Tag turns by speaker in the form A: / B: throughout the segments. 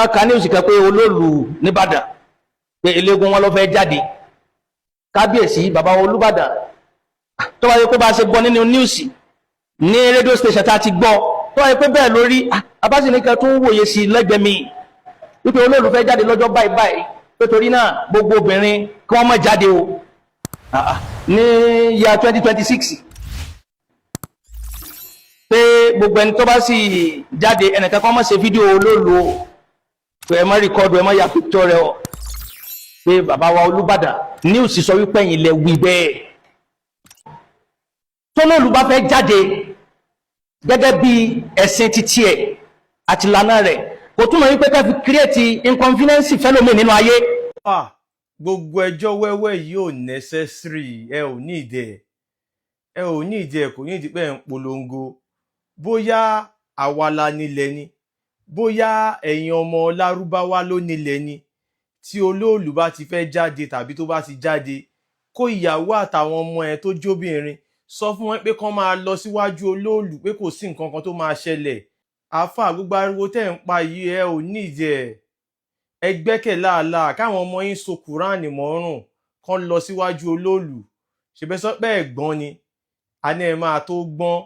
A: aka ní òsì kan pé Olóòlù nìbàdàn pé eléégún wọn ló fẹ́ jáde kábíyèsí bàbá Olúbàdàn tó wáyé pé bá ṣe gbọ́ nínú níùsì ní rédíò station tá ti gbọ́ tó wáyé pé bẹ́ẹ̀ lórí abáṣiníkà tún wòye sí lẹ́gbẹ̀ẹ́ mi wípé Olóòlù fẹ́ jáde lọ́jọ́ báyìí báyìí pé torí náà gbogbo obìnrin kí wọ́n má jáde o ní ya 2026 pé gbogbo ẹni tó bá sì jáde ẹnìkan kan má ṣe fídíò Olóòlù o pé ẹ má rìkọ́dù ẹ má ya píktọ́ rẹ o pé bàbá wa Olúbàdàn níùsì sọ wípé ẹ̀yin lẹ wí bẹ́ẹ̀ tó Olóòlù bá fẹ́ jáde gẹ́gẹ́ bí ẹ̀sìn títí ẹ̀ àti ìlànà rẹ̀ kò túmọ̀ wípé ká fi create inconvenience fẹ́lómi nínú ayé.
B: Gbogbo ẹjọ́ wẹ́wẹ́ yìí ò necessary, ẹ ò ní ìdí ẹ̀ kò ní ìdí pé ẹ̀ ń polongo bóyá àwa la nílẹ̀ ni bóyá ẹ̀yin ọmọ Lárúbáwá ló nílẹ̀ ni tí Olóòlù bá ti fẹ́ jáde tàbí tó bá ti jáde kó ìyàwó àtàwọn ọmọ ẹ̀ tó jóbìnrin sọ fún wọn pé kán máa lọ síwájú Olóòlù pé kò sí nǹkan kan tó máa ṣẹlẹ̀. Àáfà gbogbo ariwo tẹ́ ń pa yìí ẹ ò ní ìdí ẹ̀, ẹ gbẹ́kẹ̀ láàlá káwọn ọmọ yín so Kùránì mọ́rùn kán lọ síwájú Olóòlù. Ṣèbẹ́ sọ pé ẹ̀gbọ́n ni a ní ẹ máa tó gbọ́n,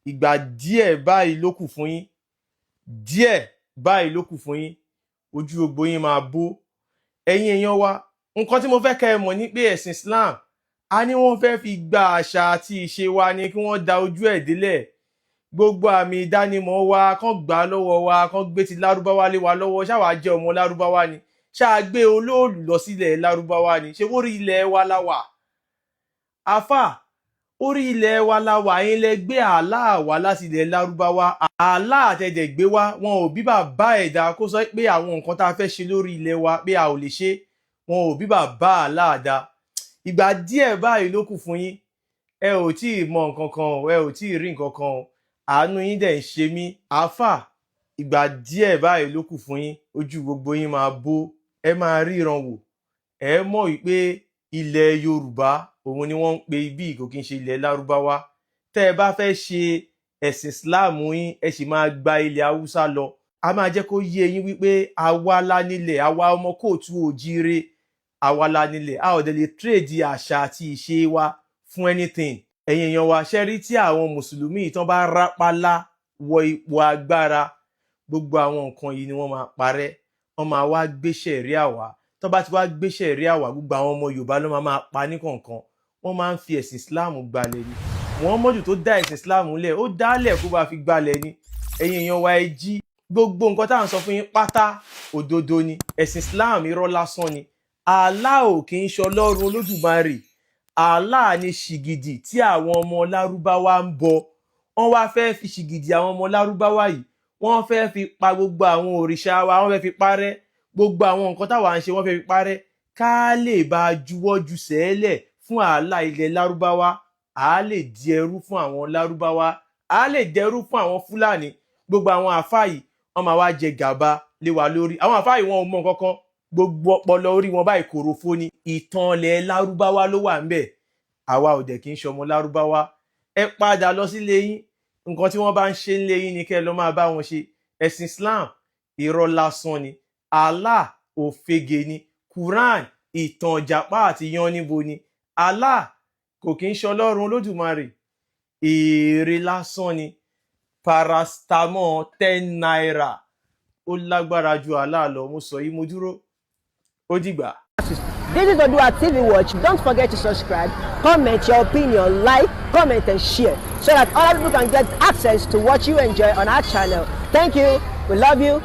B: ìgbà díẹ̀ báyìí ló kù fún yín, díẹ̀ báyìí ló kù fún yín, ojú gbogbo yín máa bó. Ẹ̀yin èèyàn wa, nǹkan tí mo fẹ́ kẹ́ ẹ mọ̀ ní pé ẹ̀sìn Islam a ní wọ́n fẹ́ fi gba àṣà àti ìṣe wa ni kí wọ́n da ojú ẹ̀ délẹ̀. Gbogbo àmì ìdánimọ̀ wa kán gbà lọ́wọ́ wa, kán gbé ti Lárúbáwá lé wa lọ́wọ́. Ṣáwa jẹ́ ọmọ Lárúbáwá ni, ṣáà gbé Olóòlù lọ sílẹ̀ Lárúbáwá ni, ṣé orí ilẹ̀ wa la wà? Àfà, orí ilẹ̀ wa la wà, yín lẹ gbé Allah wá láti ilẹ̀ Lárúbáwá. Allah àtẹ̀dẹ̀ gbé wá, wọn ò bí bàbá ẹ̀dá kó sọ pé àwọn nǹkan tá a fẹ́ ṣe lórí ilẹ̀ wa pé a ò lè ṣe, wọn ò bí bàbá Allah dá. Ìgbà díẹ̀ báyìí ló kù fún yín, ẹ ò tí ì mọ nǹkan kan, ẹ ò tí ì rí nǹkan kan, àánú yín dẹ̀ ń ṣe mí. Àáfà, ìgbà díẹ̀ báyìí ló kù fún yín, ojú gbogbo yín máa bó, ẹ máa ríran wò, ẹ mọ̀ wípé ilẹ̀ Yorùbá òun ni wọ́n ń pe ibí kò kí ń ṣe ilẹ̀ Lárúbáwá. Tẹ́ ẹ bá fẹ́ ṣe ẹ̀sìn Islam yín ẹ sì máa gba ilẹ̀ Haúsá lọ. A máa jẹ́ kó yé yín wípé àwa la nílẹ̀, àwa ọmọ kóòtù òjíire, àwa la nílẹ̀, a ò dẹ̀ lè trade àṣà àti ìṣe wa fún anything. Ẹ̀yin èèyàn wa, ṣẹ́rí tí àwọn mùsùlùmí tán bá rápálá wọ ipò agbára, gbogbo àwọn nǹkan yìí ni wọ́n máa parẹ́, wọ́n máa wá gbé ṣẹ̀ríà wá. Tán bá ti wá gbé ṣẹ̀ríà wá, gbogbo àwọn ọmọ Yorùbá ló máa pa ní kọ̀ọ̀kan. Wọ́n máa ń fi ẹ̀sìn Islam gbalẹ̀ ni. Muhammadu tó dá ẹ̀sìn Islam lẹ̀, ó dálẹ̀ kó bá fi gbalẹ̀ ni. Ẹ̀yin èèyàn wa, ẹ jí. Gbogbo nǹkan tá à ń sọ fún yín pátá òdodo ni. Ẹ̀sìn Islam irọ́ lásán ni. Allah ò kì í ṣọlọ́run Olódùmarè. Allah ni ṣìgìdì tí àwọn ọmọ Lárúbáwá ń bọ. Wọ́n wá fẹ́ fi ṣìgìdì àwọn ọmọ Lárúbáwá yìí, wọ́n fẹ́ fi pa gbogbo àwọn òrìṣà wa, wọ́n fẹ́ fi parẹ́. Gbogbo àwọn nǹkan táwa ń ṣe wọ́n fẹ́ fi parẹ́ ká lè bá juwọ́ ju sẹ́ẹ̀lẹ̀ fún Allah ilẹ̀ Lárúbáwá. A lè di ẹrú fún àwọn Lárúbáwá, a lè dẹrú fún àwọn Fúlàní. Gbogbo àwọn àfáà yìí wọ́n máa wá jẹ gàba lé wa lórí. Àwọn àfáà yìí wọn ò mọ nǹkan kan, gbogbo ọpọlọ orí wọn báyìí kòròfo ni. Ìtàn ilẹ̀ Lárúbáwá ló wà ńbẹ̀. Àwa ò dẹ̀ kí ń ṣọmọ Lárúbáwá. Ẹ padà lọ sílé yín, nǹkan tí wọ́n bá ń ṣe ńlé yín ni kẹ́ ẹ lọ máa bá wọn ṣe. Ẹ̀sìn Islam irọ́ lásán ni. Allah òfegè ni. Quran ìtàn ìjàpá àti yánníbo ni. Allah kò kí ń ṣọlọ́run Olódùmarè, èrè lásán ni. Paracetamol 10 naira ó lágbára ju Allah lọ. Mo sọ yìí mo dúró, ó dìgbà.
C: This is Oòduà TV Watch. Don't forget to subscribe, comment your opinion, like, comment and share so that other people can get access to what you enjoy on our channel. Thank you. We love you.